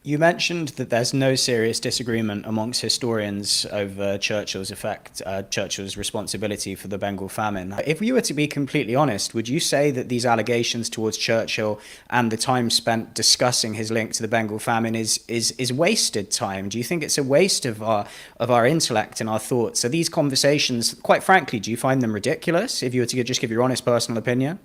You mentioned that there's no serious disagreement amongst historians over Churchill's responsibility for the Bengal famine. If you were to be completely honest, would you say that these allegations towards Churchill and the time spent discussing his link to the Bengal famine is wasted time? Do you think it's a waste of our intellect and our thoughts? Are these conversations, quite frankly, do you find them ridiculous? If you were to just give your honest personal opinion.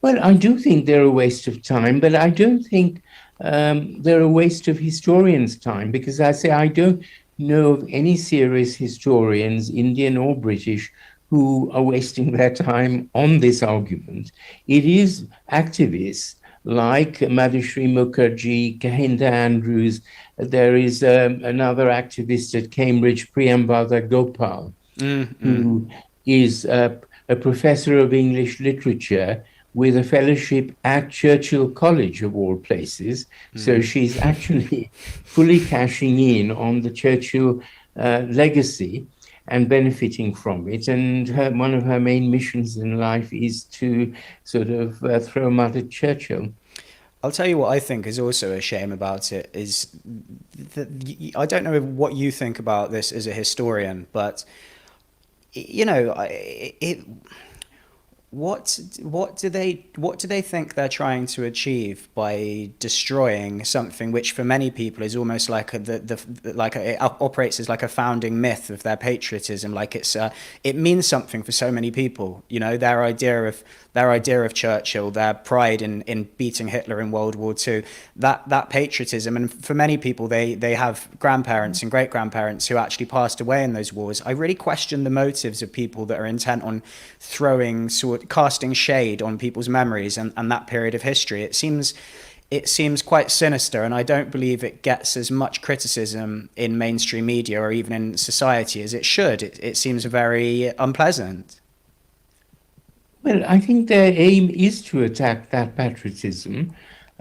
Well, I do think they're a waste of time, but I don't think they're a waste of historians' time because I don't know of any serious historians, Indian or British, who are wasting their time on this argument. It is activists like Madhushree Mukherjee, Kahinda Andrews. There is another activist at Cambridge, Priyambada Gopal, Mm-mm. who is a professor of English literature with a fellowship at Churchill College, of all places. So she's actually fully cashing in on the Churchill legacy and benefiting from it. And one of her main missions in life is to sort of throw mud at Churchill. I'll tell you what I think is also a shame about it is that I don't know what you think about this as a historian, but you know, what do they think they're trying to achieve by destroying something which for many people is almost like it operates as like a founding myth of their patriotism, like it means something for so many people, you know, their idea of Churchill, their pride in beating Hitler in World War II, that patriotism. And for many people, they have grandparents and great grandparents who actually passed away in those wars. I really question the motives of people that are intent on casting shade on people's memories and that period of history. It seems quite sinister, and I don't believe it gets as much criticism in mainstream media or even in society as it should. It seems very unpleasant. Well, I think their aim is to attack that patriotism.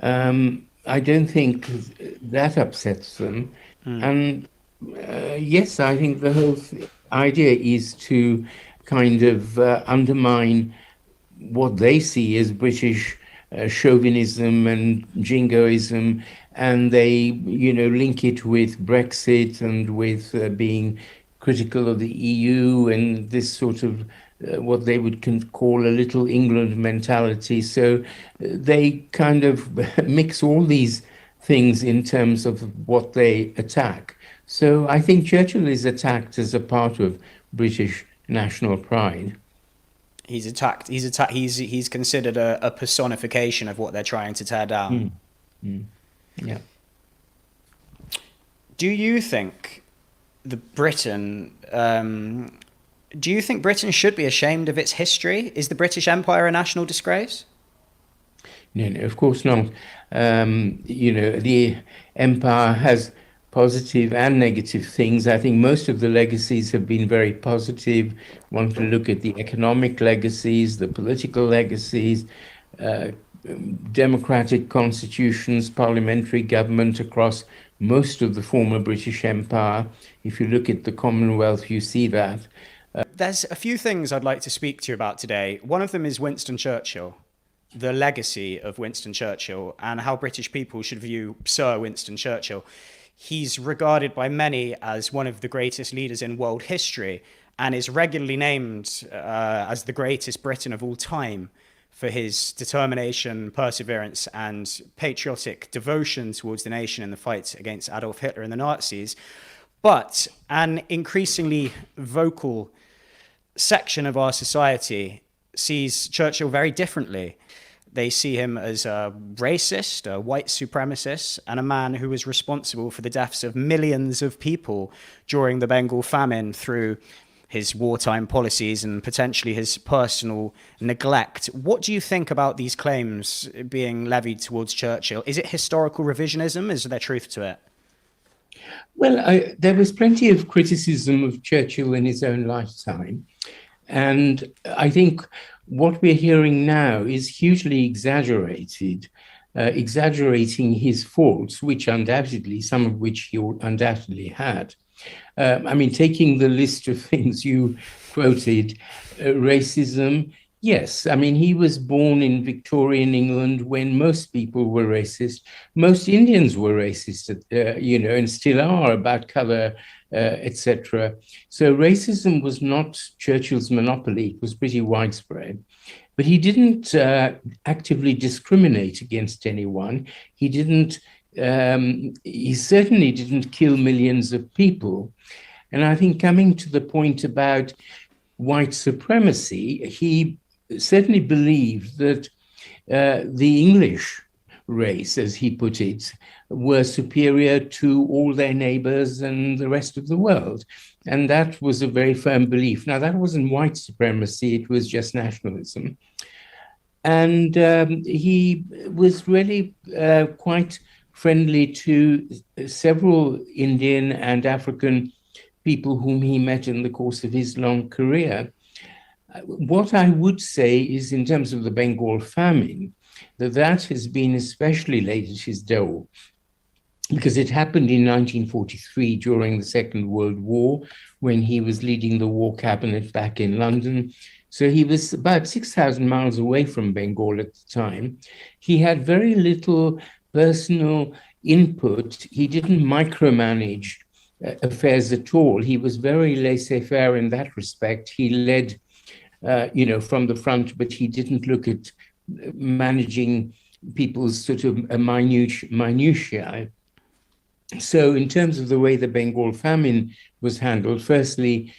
I don't think that upsets them. And yes, I think the whole idea is to kind of undermine what they see as British chauvinism and jingoism, and they, link it with Brexit and with being critical of the EU and this sort of what they would call a little England mentality. So they kind of mix all these things in terms of what they attack. So I think Churchill is attacked as a part of British national pride. He's considered a personification of what they're trying to tear down. Mm, mm, yeah. Do you think the Britain do you think Britain should be ashamed of its history? Is the British Empire a national disgrace? No, no, of course not. The empire has positive and negative things. I think most of the legacies have been very positive. One can look at the economic legacies, the political legacies, uh, democratic constitutions, parliamentary government across most of the former British Empire. If you look at the Commonwealth, you see that. There's a few things I'd like to speak to you about today. One of them is Winston Churchill, the legacy of Winston Churchill, and how British people should view Sir Winston Churchill. He's regarded by many as one of the greatest leaders in world history and is regularly named as the greatest Briton of all time for his determination, perseverance, and patriotic devotion towards the nation in the fight against Adolf Hitler and the Nazis. But an increasingly vocal section of our society sees Churchill very differently. They see him as a racist, a white supremacist, and a man who was responsible for the deaths of millions of people during the Bengal famine through his wartime policies and potentially his personal neglect. What do you think about these claims being levied towards Churchill? Is it historical revisionism? Is there truth to it? Well, there was plenty of criticism of Churchill in his own lifetime. And I think what we're hearing now is hugely exaggerated, exaggerating his faults, some of which he undoubtedly had. Taking the list of things you quoted, racism, Yes, I mean, he was born in Victorian England when most people were racist. Most Indians were racist, and still are about color, etc. So racism was not Churchill's monopoly. It was pretty widespread. But he didn't actively discriminate against anyone. He didn't. He certainly didn't kill millions of people. And I think coming to the point about white supremacy, he certainly believed that the English race, as he put it, were superior to all their neighbors and the rest of the world. And that was a very firm belief. Now, that wasn't white supremacy, it was just nationalism. And he was really quite friendly to several Indian and African people whom he met in the course of his long career. What I would say is, in terms of the Bengal famine, that has been especially late at his door, because it happened in 1943 during the Second World War, when he was leading the war cabinet back in London. So he was about 6,000 miles away from Bengal at the time. He had very little personal input. He didn't micromanage affairs at all. He was very laissez-faire in that respect. He led, from the front, but he didn't look at managing people's sort of minutiae. So in terms of the way the Bengal famine was handled, firstly,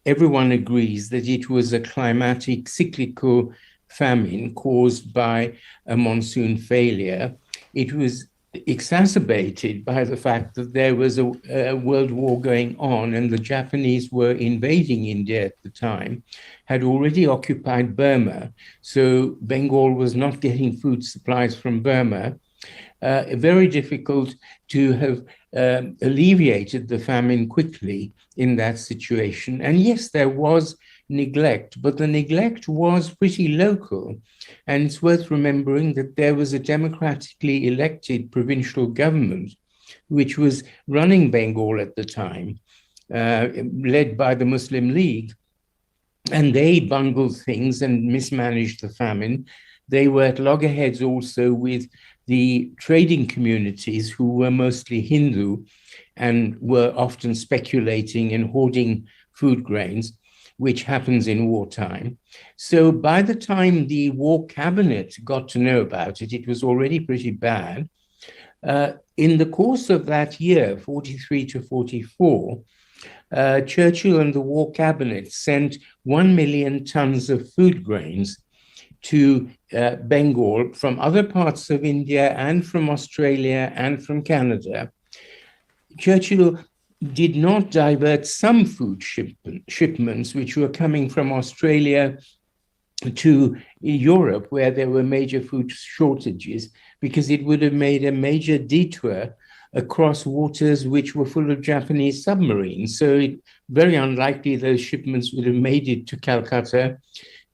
everyone agrees that it was a climatic cyclical famine caused by a monsoon failure. It was exacerbated by the fact that there was a world war going on, and the Japanese were invading India at the time, had already occupied Burma. So Bengal was not getting food supplies from Burma. Very difficult to have alleviated the famine quickly in that situation. And yes, there was neglect, but the neglect was pretty local. And it's worth remembering that there was a democratically elected provincial government which was running Bengal at the time, led by the Muslim League. And they bungled things and mismanaged the famine. They were at loggerheads also with the trading communities, who were mostly Hindu and were often speculating and hoarding food grains, which happens in wartime. So by the time the war cabinet got to know about it, it was already pretty bad. In the course of that year, 43 to 44, Churchill and the war cabinet sent 1 million tons of food grains to Bengal from other parts of India and from Australia and from Canada. Churchill did not divert some food shipments which were coming from Australia to Europe, where there were major food shortages, because it would have made a major detour across waters which were full of Japanese submarines. So it's very unlikely those shipments would have made it to Calcutta.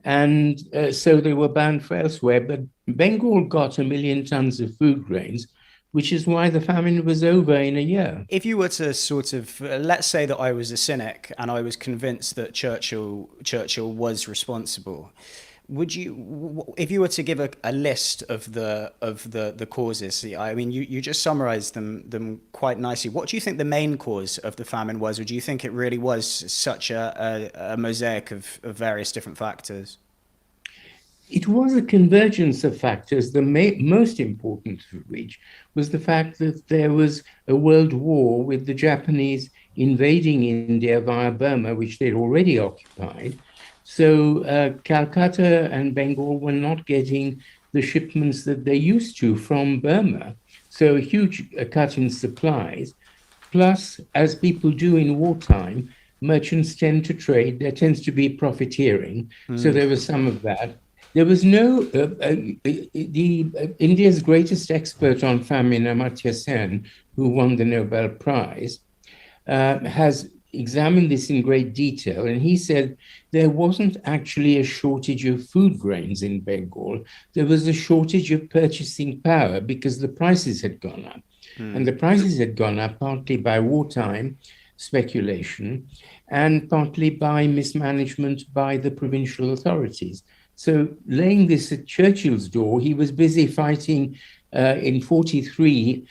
And so they were banned for elsewhere. But Bengal got 1 million tons of food grains, which is why the famine was over in a year. If you were to sort of, let's say that I was a cynic and I was convinced that Churchill was responsible, would you, if you were to give a list of the causes? I mean, you just summarized them quite nicely. What do you think the main cause of the famine was, or do you think it really was such a mosaic of various different factors? It was a convergence of factors, the most important of which was the fact that there was a world war with the Japanese invading India via Burma, which they'd already occupied. So Calcutta and Bengal were not getting the shipments that they used to from Burma. So a huge cut in supplies. Plus, as people do in wartime, merchants tend to trade. There tends to be profiteering. So there was some of that. There was no, India's greatest expert on famine, Amartya Sen, who won the Nobel Prize, has examined this in great detail. And he said there wasn't actually a shortage of food grains in Bengal. There was a shortage of purchasing power because the prices had gone up. And the prices had gone up partly by wartime speculation and partly by mismanagement by the provincial authorities. So, laying this at Churchill's door, he was busy fighting in 43,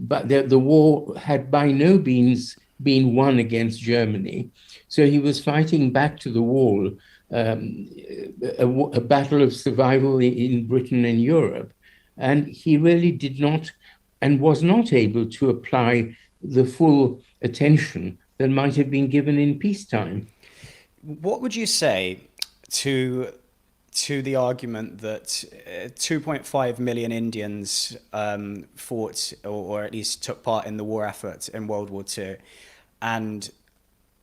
but the war had by no means been won against Germany. So he was fighting back to the wall, um, a battle of survival in Britain and Europe. And he really did not and was not able to apply the full attention that might have been given in peacetime. What would you say to the argument that 2.5 million Indians fought or at least took part in the war effort in World War II, and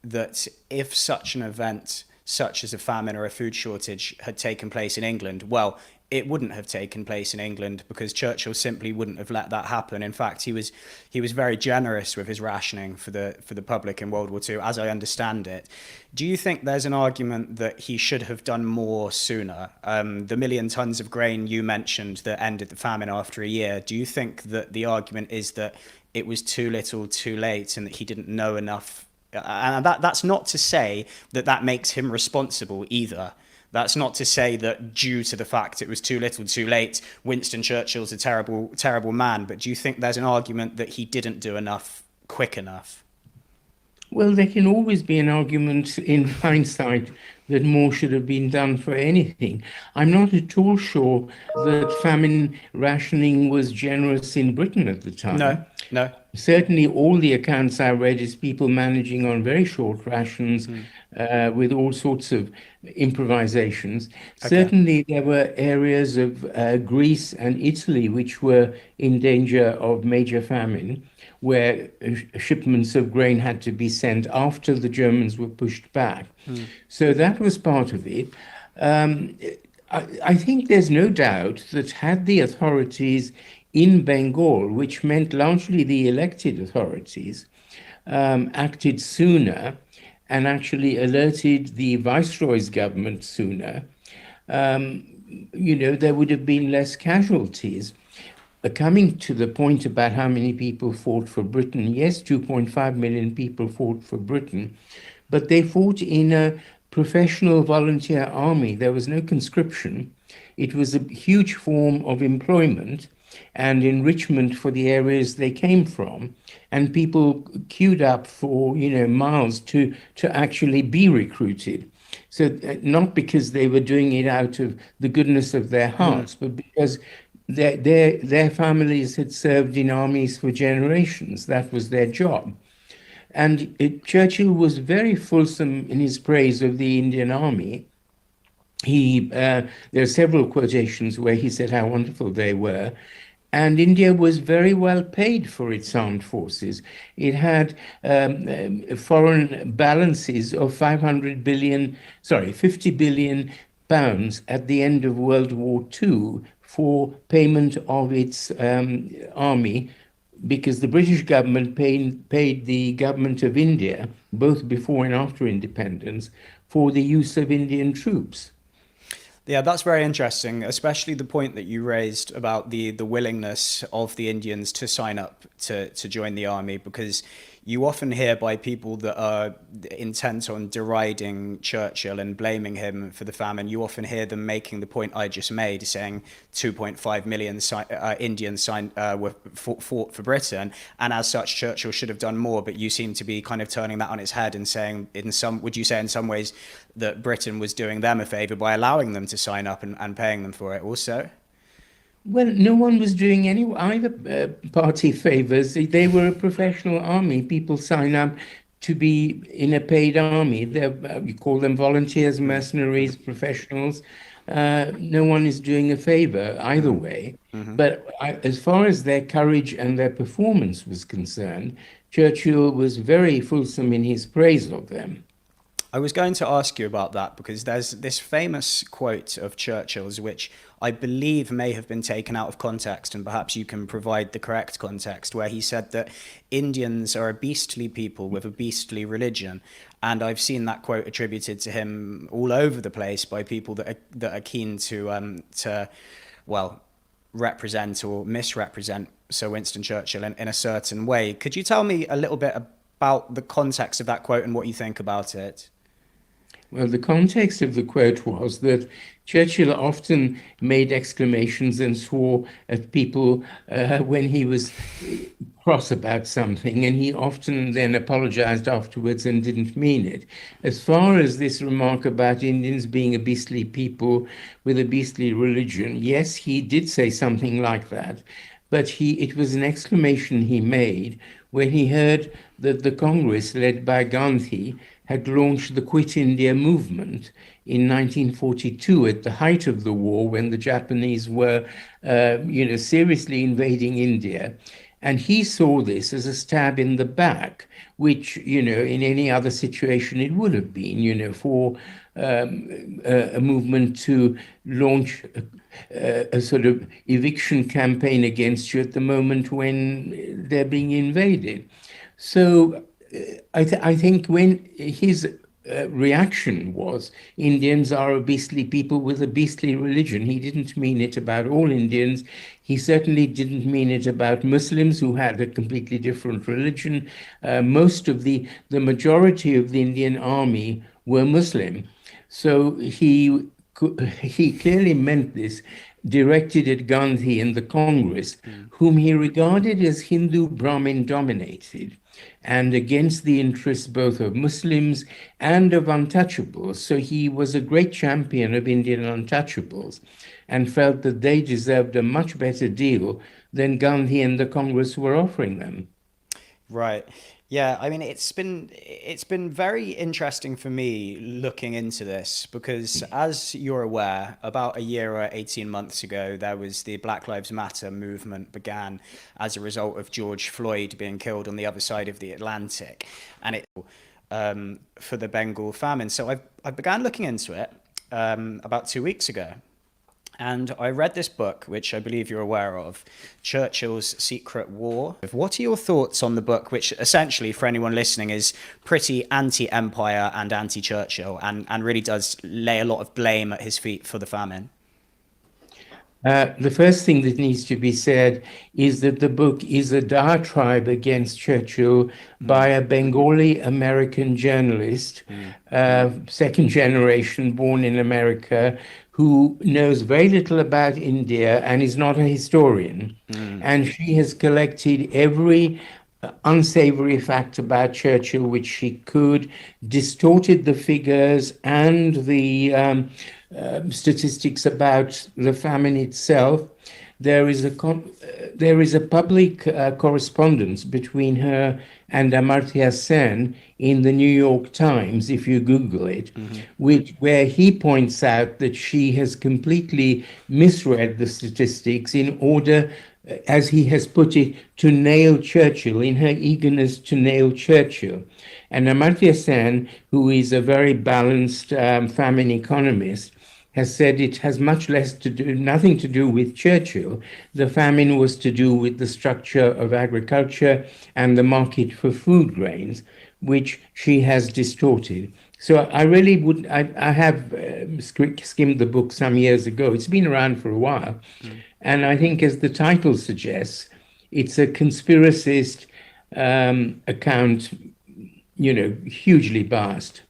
that if such an event, such as a famine or a food shortage, had taken place in England, well, it wouldn't have taken place in England because Churchill simply wouldn't have let that happen. In fact, he was very generous with his rationing for the public in World War II, as I understand it. Do you think there's an argument that he should have done more sooner? The million tons of grain you mentioned that ended the famine after a year. Do you think that the argument is that it was too little, too late, and that he didn't know enough? And that's not to say that that makes him responsible either. That's not to say that due to the fact it was too little, too late, Winston Churchill's a terrible, terrible man. But do you think there's an argument that he didn't do enough quick enough? Well, there can always be an argument in hindsight that more should have been done for anything. I'm not at all sure that famine rationing was generous in Britain at the No, time. no. Certainly, all the accounts I read is people managing on very short rations with all sorts of improvisations. Okay. Certainly, there were areas of Greece and Italy which were in danger of major famine, where shipments of grain had to be sent after the Germans were pushed back. So that was part of it. Um, I think there's no doubt that had the authorities in Bengal, which meant largely the elected authorities, acted sooner and actually alerted the viceroy's government sooner, there would have been less casualties. Coming to the point about how many people fought for Britain, yes, 2.5 million people fought for Britain, but they fought in a professional volunteer army. There was no conscription. It was a huge form of employment and enrichment for the areas they came from. And people queued up for, miles to actually be recruited. So not because they were doing it out of the goodness of their hearts, but because their families had served in armies for generations. That was their job. And Churchill was very fulsome in his praise of the Indian Army. There are several quotations where he said how wonderful they were. And India was very well paid for its armed forces. It had foreign balances of 50 billion pounds at the end of World War II for payment of its army, because the British government paid the government of India, both before and after independence, for the use of Indian troops. Yeah, that's very interesting, especially the point that you raised about the willingness of the Indians to sign up to join the army, because you often hear by people that are intent on deriding Churchill and blaming him for the famine, you often hear them making the point I just made, saying 2.5 million Indians fought for Britain, and as such, Churchill should have done more. But you seem to be kind of turning that on its head and saying, would you say in some ways that Britain was doing them a favour by allowing them to sign up and paying them for it also? Well, no one was doing either party favors. They were a professional army. People sign up to be in a paid army. You call them volunteers, mercenaries, professionals. No one is doing a favor either way. But as far as their courage and their performance was concerned, Churchill was very fulsome in his praise of them. I was going to ask you about that because there's this famous quote of Churchill's, which I believe may have been taken out of context, and perhaps you can provide the correct context, where he said that Indians are a beastly people with a beastly religion. And I've seen that quote attributed to him all over the place by people that are keen to well, represent or misrepresent Sir Winston Churchill in a certain way. Could you tell me a little bit about the context of that quote and what you think about it? Well, the context of the quote was that Churchill often made exclamations and swore at people when he was cross about something, and he often then apologized afterwards and didn't mean it. As far as this remark about Indians being a beastly people with a beastly religion, yes, he did say something like that, but it was an exclamation he made when he heard that the Congress, led by Gandhi, had launched the Quit India movement in 1942 at the height of the war when the Japanese were, seriously invading India. And he saw this as a stab in the back, which, in any other situation it would have been, for a movement to launch a sort of eviction campaign against you at the moment when they're being invaded. So I think when his reaction was Indians are a beastly people with a beastly religion, he didn't mean it about all Indians. He certainly didn't mean it about Muslims who had a completely different religion. Most of the majority of the Indian army were Muslim. So he clearly meant this, directed at Gandhi and the Congress, whom he regarded as Hindu Brahmin dominated and against the interests both of Muslims and of untouchables. So he was a great champion of Indian untouchables and felt that they deserved a much better deal than Gandhi and the Congress were offering them. Right. Yeah, I mean it's been very interesting for me looking into this because as you're aware, about a year or 18 months ago, there was the Black Lives Matter movement began as a result of George Floyd being killed on the other side of the Atlantic, and it for the Bengal famine. So I began looking into it about 2 weeks ago. And I read this book, which I believe you're aware of, Churchill's Secret War. What are your thoughts on the book, which essentially, for anyone listening, is pretty anti-empire and anti-Churchill and really does lay a lot of blame at his feet for the famine? The first thing that needs to be said is that the book is a diatribe against Churchill by a Bengali American journalist, second generation, born in America, who knows very little about India and is not a historian. And she has collected every unsavory fact about Churchill which she could, distorted the figures and the statistics about the famine itself. There is a public correspondence between her and Amartya Sen in the New York Times, if you Google it, where he points out that she has completely misread the statistics in order, as he has put it, to nail Churchill, in her eagerness to nail Churchill. And Amartya Sen, who is a very balanced famine economist, has said it has nothing to do with Churchill. The famine was to do with the structure of agriculture and the market for food grains, which she has distorted. So I really would, I have skimmed the book some years ago. It's been around for a while. And I think, as the title suggests, it's a conspiracist account, hugely biased.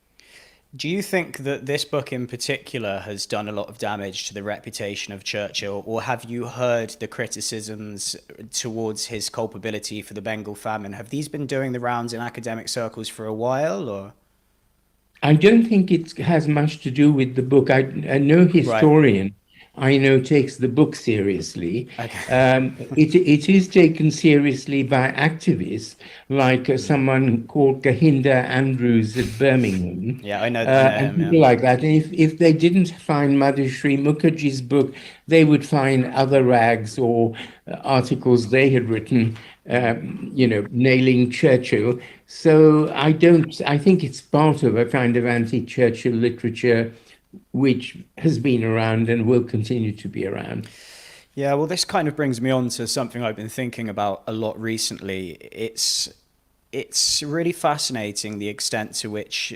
Do you think that this book in particular has done a lot of damage to the reputation of Churchill, or have you heard the criticisms towards his culpability for the Bengal famine? Have these been doing the rounds in academic circles for a while, or? I don't think it has much to do with the book. No Right. historian I know takes the book seriously. Okay. It is taken seriously by activists like someone called Kahinda Andrews at Birmingham, Yeah, I know and him. Yeah. people like that. And if they didn't find Madhushree Mukherjee's book, they would find other rags or articles they had written, nailing Churchill. So I think it's part of a kind of anti-Churchill literature which has been around and will continue to be around. Yeah, well, this kind of brings me on to something I've been thinking about a lot recently. It's really fascinating the extent to which,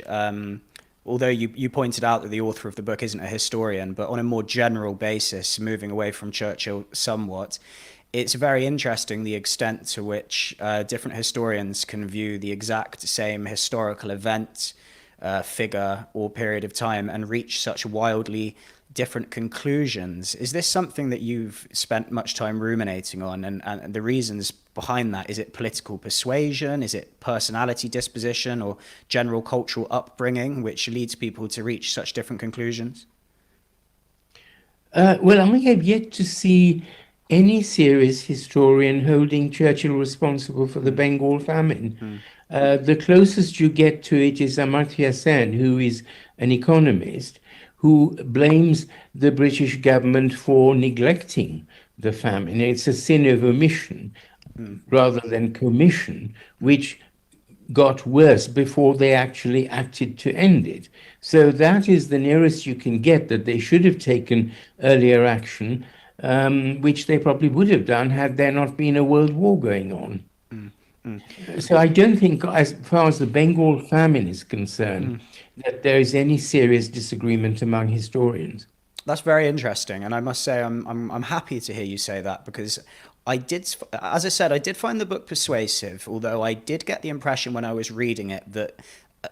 although you pointed out that the author of the book isn't a historian, but on a more general basis, moving away from Churchill somewhat, it's very interesting the extent to which different historians can view the exact same historical event figure or period of time and reach such wildly different conclusions. Is this something that you've spent much time ruminating on? And the reasons behind that, is it political persuasion? Is it personality disposition or general cultural upbringing, which leads people to reach such different conclusions? Well, I have yet to see any serious historian holding Churchill responsible for the Bengal famine. The closest you get to it is Amartya Sen, who is an economist, who blames the British government for neglecting the famine. It's a sin of omission rather than commission, which got worse before they actually acted to end it. So that is the nearest you can get that they should have taken earlier action, which they probably would have done had there not been a world war going on. So I don't think, as far as the Bengal famine is concerned, that there is any serious disagreement among historians. That's very interesting, and I must say I'm happy to hear you say that because I did, as I said, I did find the book persuasive, although I did get the impression when I was reading it that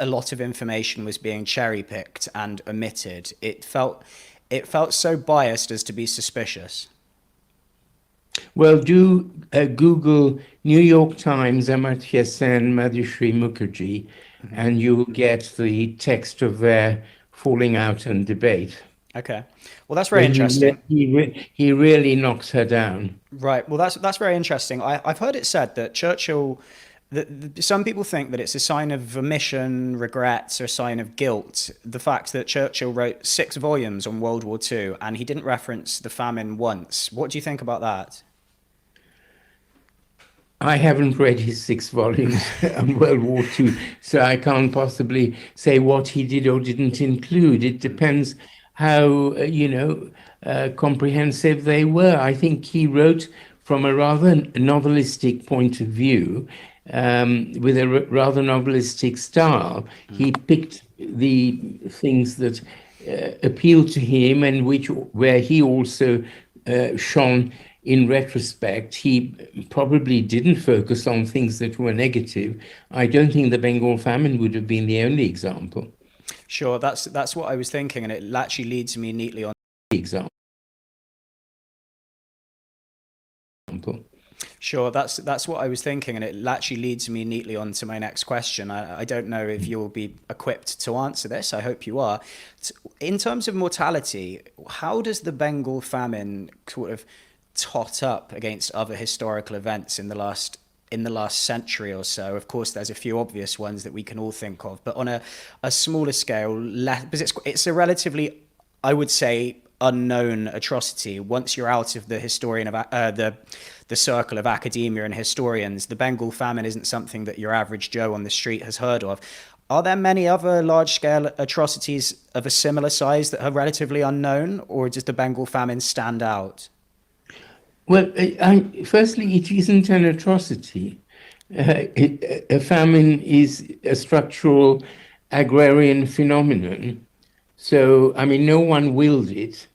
a lot of information was being cherry picked and omitted. It felt so biased as to be suspicious. Well, do Google New York Times Amartya Sen Madhushree Mukherjee, and you'll get the text of their falling out and debate. Okay, well that's very Where interesting. he really knocks her down. Right. Well, that's very interesting. I've heard it said that Churchill, some people think that it's a sign of omission, regrets, or a sign of guilt. The fact that Churchill wrote 6 volumes on World War II and he didn't reference the famine once. What do you think about that? I haven't read his 6 volumes on World War II, so I can't possibly say what he did or didn't include. It depends how, comprehensive they were. I think he wrote from a rather novelistic point of view, with a rather novelistic style. He picked the things that appealed to him and where he also shone. In retrospect, he probably didn't focus on things that were negative. I don't think the Bengal famine would have been the only example. Sure, that's what I was thinking, and it actually leads me neatly on. Example. Sure, that's what I was thinking, and it actually leads me neatly on to my next question. I don't know if you'll be equipped to answer this. I hope you are. In terms of mortality, how does the Bengal famine sort of tot up against other historical events in the last century or so? Of course, there's a few obvious ones that we can all think of, but on a smaller scale, because it's a relatively, I would say, unknown atrocity. Once you're out of the historian of the circle of academia and historians, the Bengal famine isn't something that your average Joe on the street has heard of. Are there many other large-scale atrocities of a similar size that are relatively unknown, or does the Bengal famine stand out? Well, firstly, it isn't an atrocity. A famine is a structural agrarian phenomenon. So, I mean, no one willed it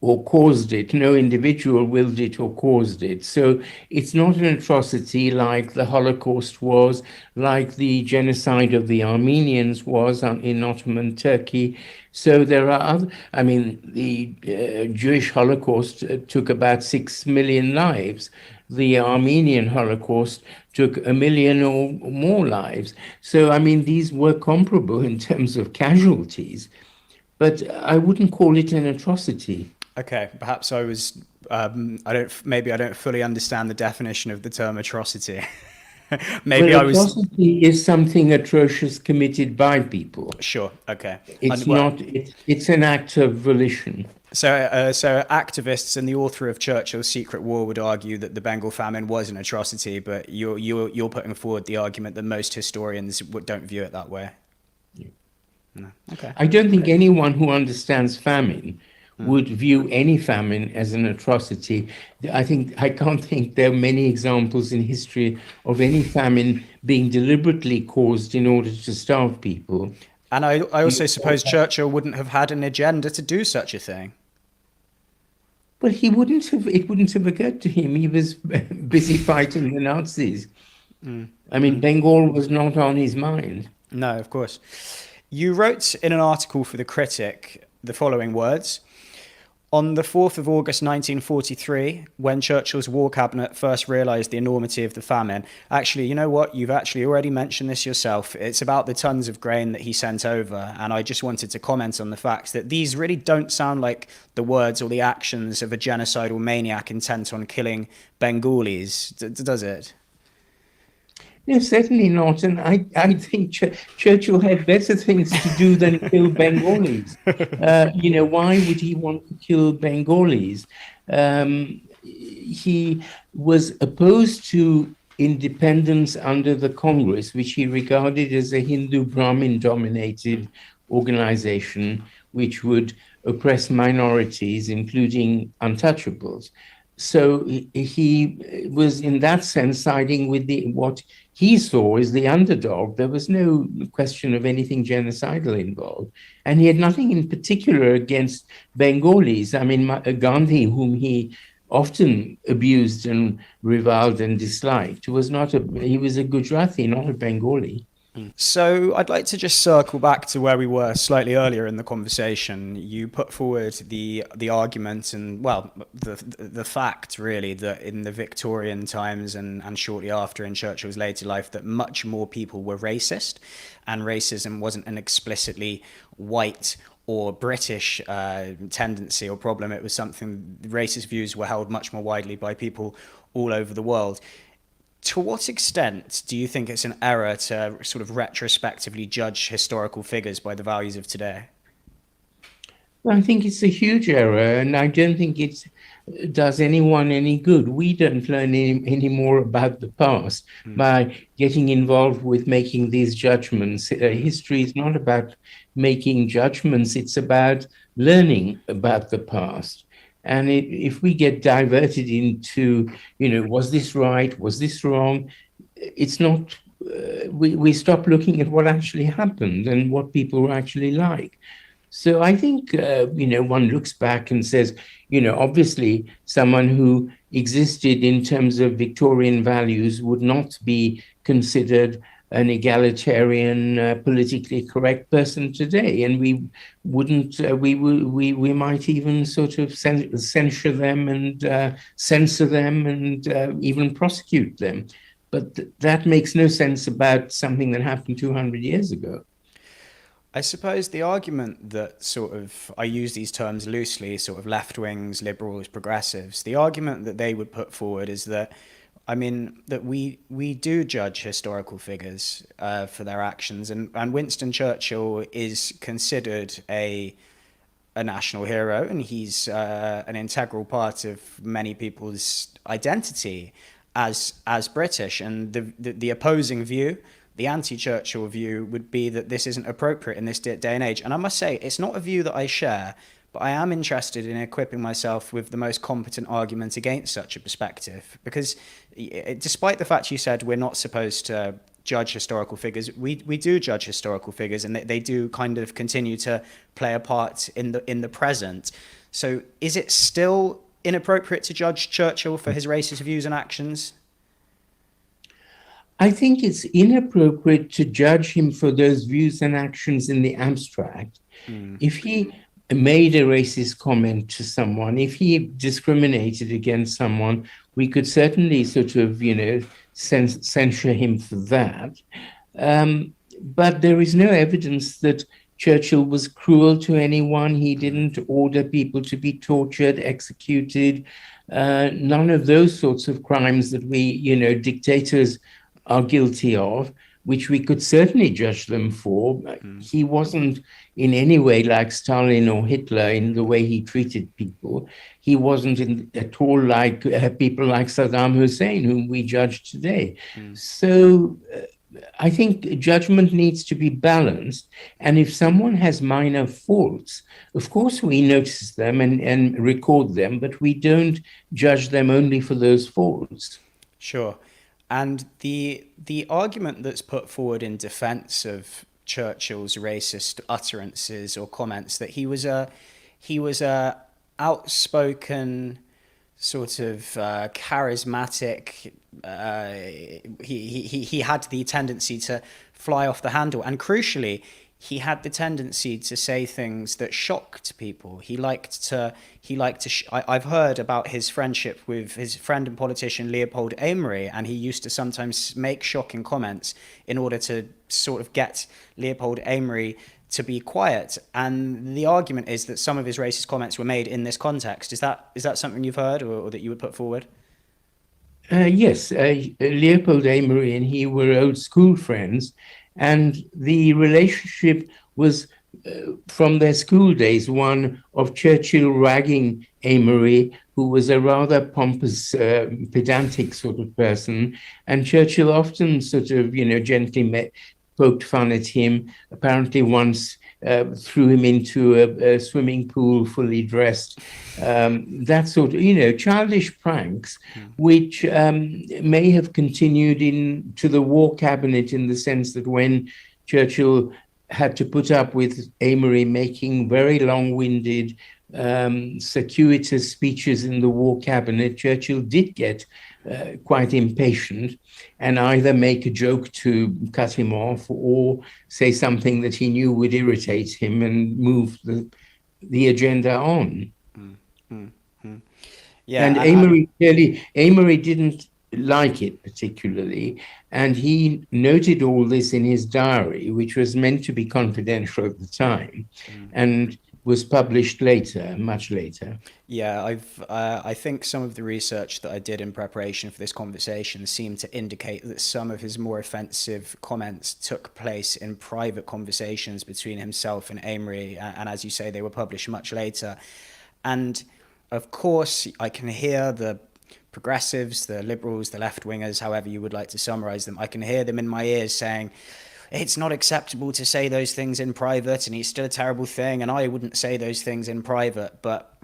or caused it. No individual willed it or caused it. So it's not an atrocity like the Holocaust was, like the genocide of the Armenians was in Ottoman Turkey. So there are other, I mean, the Jewish Holocaust took about 6 million lives. The Armenian Holocaust took 1 million or more lives. So, I mean, these were comparable in terms of casualties, but I wouldn't call it an atrocity. Okay, perhaps I don't fully understand the definition of the term atrocity. Maybe Well, I was. atrocity is something atrocious committed by people. Sure. Okay. It's And well, not, it's an act of volition. so activists and the author of Churchill's Secret War would argue that the Bengal famine was an atrocity, but you're putting forward the argument that most historians don't view it that way. No. Okay. I don't think anyone who understands famine would view any famine as an atrocity. I can't think there are many examples in history of any famine being deliberately caused in order to starve people. And I also suppose Churchill wouldn't have had an agenda to do such a thing. Well, it wouldn't have occurred to him. He was busy fighting the Nazis. I mean, Bengal was not on his mind. No, of course. You wrote in an article for The Critic the following words. On the 4th of August 1943, when Churchill's war cabinet first realised the enormity of the famine, actually, you know what? You've actually already mentioned this yourself. It's about the tons of grain that he sent over. And I just wanted to comment on the fact that these really don't sound like the words or the actions of a genocidal maniac intent on killing Bengalis, does it? No, certainly not. And I think Churchill had better things to do than kill Bengalis. Why would he want to kill Bengalis? He was opposed to independence under the Congress, which he regarded as a Hindu Brahmin dominated organization, which would oppress minorities, including untouchables. So he was, in that sense, siding with what he saw as the underdog. There was no question of anything genocidal involved. And he had nothing in particular against Bengalis. I mean, Gandhi, whom he often abused and reviled and disliked, he was a Gujarati, not a Bengali. So I'd like to just circle back to where we were slightly earlier in the conversation. You put forward the argument and, well, the fact really that in the Victorian times and shortly after in Churchill's later life that much more people were racist, and racism wasn't an explicitly white or British tendency or problem. It was something, racist views were held much more widely by people all over the world. To what extent do you think it's an error to sort of retrospectively judge historical figures by the values of today? Well, I think it's a huge error, and I don't think it does anyone any good. We don't learn any more about the past by getting involved with making these judgments. History is not about making judgments, it's about learning about the past. And if we get diverted into, was this right? Was this wrong? It's not, we stop looking at what actually happened and what people were actually like. So I think, one looks back and says, obviously someone who existed in terms of Victorian values would not be considered an egalitarian, politically correct person today, and we wouldn't. We might even sort of censure them and censor them and even prosecute them. But that makes no sense about something that happened 200 years ago. I suppose the argument that I use these terms loosely, sort of left wings, liberals, progressives, the argument that they would put forward is that, that we do judge historical figures for their actions, and Winston Churchill is considered a national hero, and he's an integral part of many people's identity as British. And the opposing view, the anti-Churchill view, would be that this isn't appropriate in this day and age. And I must say, it's not a view that I share, but I am interested in equipping myself with the most competent argument against such a perspective. Because despite the fact you said we're not supposed to judge historical figures, we do judge historical figures, and they do kind of continue to play a part in the present. So is it still inappropriate to judge Churchill for his racist views and actions? I think it's inappropriate to judge him for those views and actions in the abstract. If he made a racist comment to someone, if he discriminated against someone, we could certainly sort of, censure him for that. But there is no evidence that Churchill was cruel to anyone. He didn't order people to be tortured, executed, none of those sorts of crimes that dictators are guilty of, which we could certainly judge them for. He wasn't in any way like Stalin or Hitler in the way he treated people. He wasn't at all like people like Saddam Hussein, whom we judge today. So I think judgment needs to be balanced. And if someone has minor faults, of course we notice them and record them, but we don't judge them only for those faults. Sure. And the argument that's put forward in defense of Churchill's racist utterances or comments, that he was a outspoken, sort of charismatic. He had the tendency to fly off the handle, and crucially, he had the tendency to say things that shocked people. I've heard about his friendship with his friend and politician Leopold Amory, and he used to sometimes make shocking comments in order to sort of get Leopold Amory to be quiet. And the argument is that some of his racist comments were made in this context. Is that something you've heard, or that you would put forward? Yes, Leopold Amory and he were old school friends, and the relationship was, from their school days, one of Churchill ragging Amory, who was a rather pompous, pedantic sort of person, and Churchill often sort of, gently poked fun at him. Apparently, once threw him into a swimming pool fully dressed. That sort of, childish pranks, which may have continued into the war cabinet, in the sense that when Churchill had to put up with Amory making very long-winded, circuitous speeches in the war cabinet, Churchill did get quite impatient and either make a joke to cut him off or say something that he knew would irritate him and move the agenda on. Yeah, And Amory didn't like it particularly, and he noted all this in his diary, which was meant to be confidential at the time, and was published later, much later. Yeah, I think some of the research that I did in preparation for this conversation seemed to indicate that some of his more offensive comments took place in private conversations between himself and Amory, and as you say, they were published much later. And of course, I can hear the progressives, the liberals, the left-wingers, however you would like to summarize them, I can hear them in my ears saying, it's not acceptable to say those things in private, and it's still a terrible thing, and I wouldn't say those things in private. But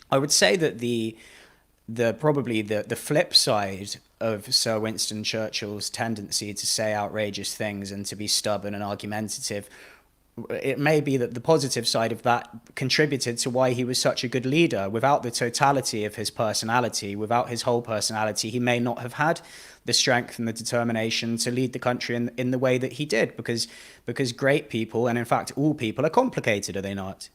I would say that probably the flip side of Sir Winston Churchill's tendency to say outrageous things and to be stubborn and argumentative, it may be that the positive side of that contributed to why he was such a good leader. Without the totality of his personality, without his whole personality, he may not have had the strength and the determination to lead the country in the way that he did, because great people, and in fact all people, are complicated, are they not?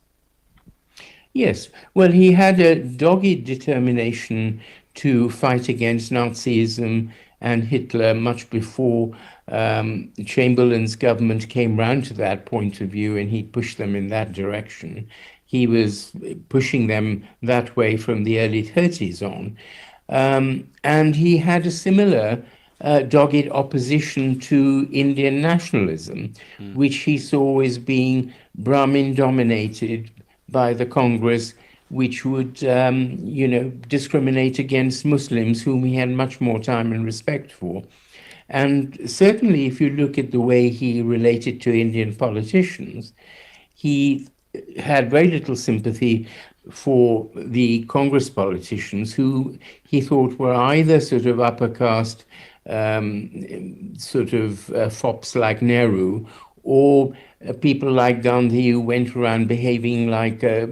Yes. Well, he had a dogged determination to fight against Nazism and Hitler much before Chamberlain's government came round to that point of view, and he pushed them in that direction. He was pushing them that way from the early 30s on. And he had a similar dogged opposition to Indian nationalism, which he saw as being Brahmin-dominated by the Congress, which would, discriminate against Muslims, whom he had much more time and respect for. And certainly, if you look at the way he related to Indian politicians, he had very little sympathy for the Congress politicians, who he thought were either sort of upper caste, fops like Nehru, or people like Gandhi, who went around behaving like a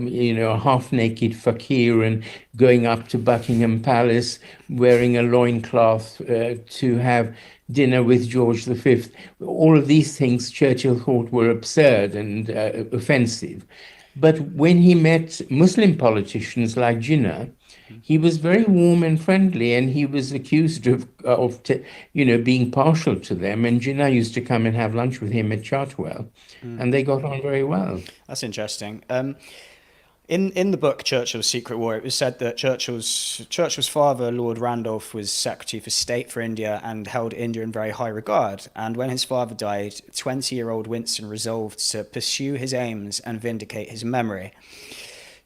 half-naked fakir and going up to Buckingham Palace wearing a loincloth to have dinner with George V. All of these things Churchill thought were absurd and offensive. But when he met Muslim politicians like Jinnah, he was very warm and friendly, and he was accused of being partial to them. And Jinnah used to come and have lunch with him at Chartwell, and they got on very well. That's interesting. In the book Churchill's Secret War, it was said that Churchill's father, Lord Randolph, was Secretary for State for India and held India in very high regard. And when his father died, 20-year-old Winston resolved to pursue his aims and vindicate his memory.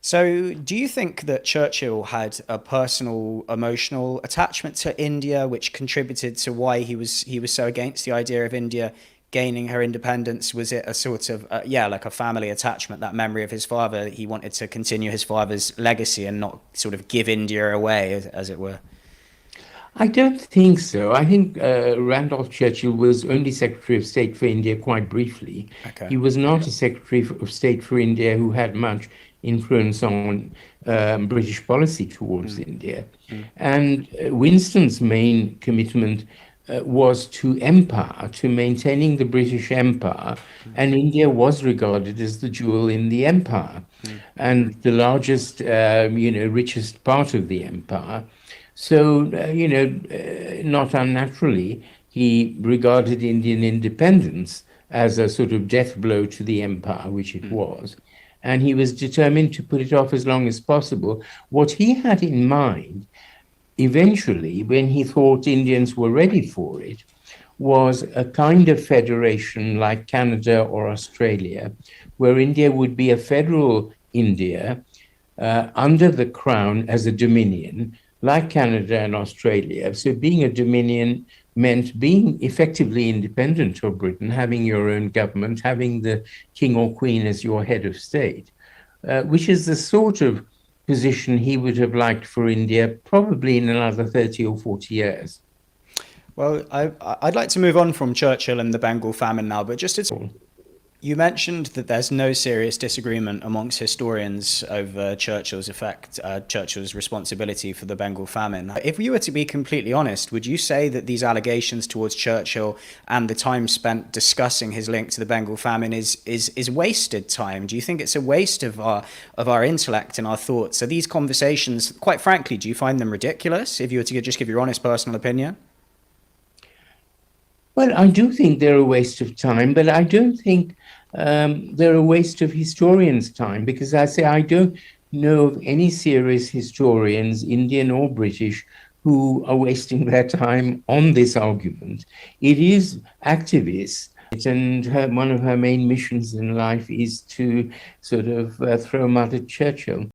So do you think that Churchill had a personal, emotional attachment to India, which contributed to why he was so against the idea of India gaining her independence? Was it a sort of, like a family attachment, that memory of his father? He wanted to continue his father's legacy and not sort of give India away, as it were? I don't think so. I think Randolph Churchill was only Secretary of State for India quite briefly. Okay. He was not a Secretary of State for India who had much influence on British policy towards India. And Winston's main commitment was to empire, to maintaining the British Empire, and India was regarded as the jewel in the empire and the largest, richest part of the empire. So, not unnaturally, he regarded Indian independence as a sort of death blow to the empire, which it was. And he was determined to put it off as long as possible. What he had in mind eventually, when he thought Indians were ready for it, was a kind of federation like Canada or Australia, where India would be a federal India under the crown as a dominion, like Canada and Australia. So being a dominion meant being effectively independent of Britain, having your own government, having the king or queen as your head of state, which is the sort of position he would have liked for India probably in another 30 or 40 years. Well, I'd like to move on from Churchill and the Bengal famine now, but just to, you mentioned that there's no serious disagreement amongst historians over Churchill's responsibility for the Bengal famine. If you were to be completely honest, would you say that these allegations towards Churchill and the time spent discussing his link to the Bengal famine is wasted time? Do you think it's a waste of our intellect and our thoughts? Are these conversations, quite frankly, do you find them ridiculous? If you were to just give your honest personal opinion. Well, I do think they're a waste of time, but I don't think they're a waste of historians' time, because I don't know of any serious historians, Indian or British, who are wasting their time on this argument. It is activists, and one of her main missions in life is to sort of throw mud at Churchill.